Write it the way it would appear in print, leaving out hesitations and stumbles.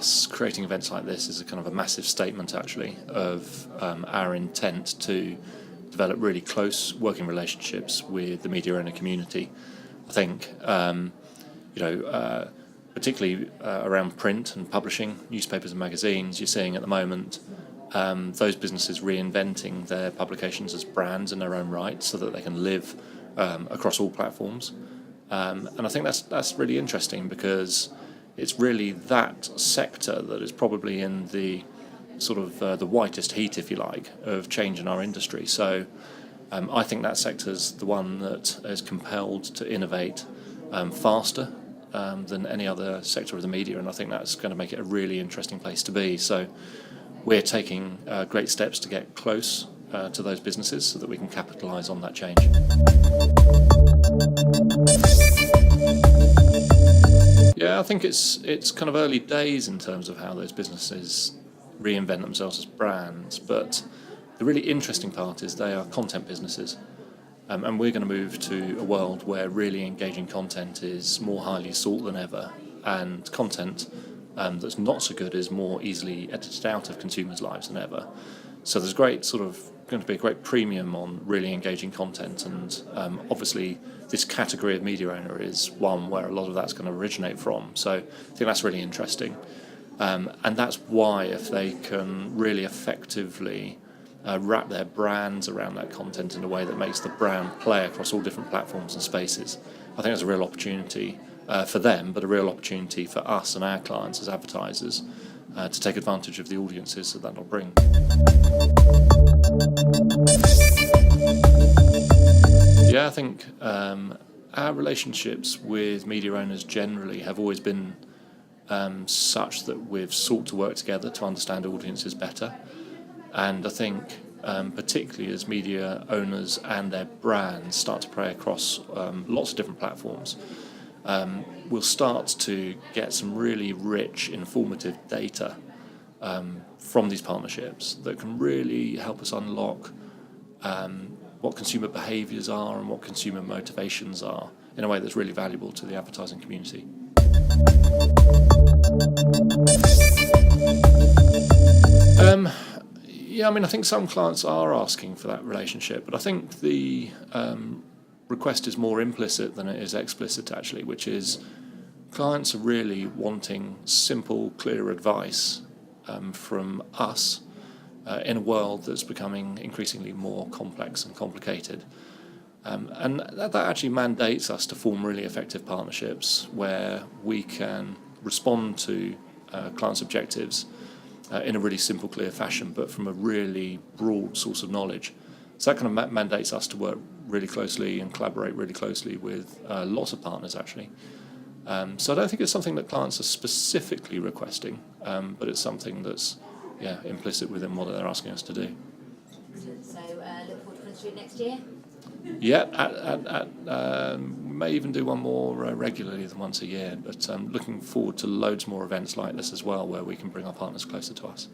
us creating events like this is a kind of a massive statement, actually, of our intent to develop really close working relationships with the media owner community. I think, particularly around print and publishing, newspapers and magazines, you're seeing at the moment those businesses reinventing their publications as brands in their own right so that they can live across all platforms. And I think that's really interesting, because it's really that sector that is probably in the sort of the whitest heat, if you like, of change in our industry. So I think that sector is the one that is compelled to innovate faster than any other sector of the media, and I think that's going to make it a really interesting place to be. So we're taking great steps to get close to those businesses so that we can capitalise on that change. Yeah, I think it's kind of early days in terms of how those businesses reinvent themselves as brands, but the really interesting part is they are content businesses. And we're going to move to a world where really engaging content is more highly sought than ever, and content that's not so good is more easily edited out of consumers' lives than ever. So there's going to be a great premium on really engaging content, and obviously this category of media owner is one where a lot of that's going to originate from. So I think that's really interesting, and that's why if they can really effectively wrap their brands around that content in a way that makes the brand play across all different platforms and spaces, I think there's a real opportunity for them, but a real opportunity for us and our clients as advertisers to take advantage of the audiences that that'll bring. Yeah, I think our relationships with media owners generally have always been such that we've sought to work together to understand audiences better. And I think particularly as media owners and their brands start to play across lots of different platforms, we'll start to get some really rich, informative data from these partnerships that can really help us unlock what consumer behaviours are and what consumer motivations are in a way that's really valuable to the advertising community. Yeah, I mean, I think some clients are asking for that relationship, but I think the request is more implicit than it is explicit, actually, which is clients are really wanting simple, clear advice from us in a world that's becoming increasingly more complex and complicated. And that actually mandates us to form really effective partnerships where we can respond to clients' objectives in a really simple, clear fashion, but from a really broad source of knowledge. So that kind of mandates us to work really closely and collaborate really closely with lots of partners, actually. So I don't think it's something that clients are specifically requesting, but it's something that's implicit within what they're asking us to do. Excellent. So look forward to Front Street next year? Yeah, may even do one more regularly than once a year, but looking forward to loads more events like this as well, where we can bring our partners closer to us.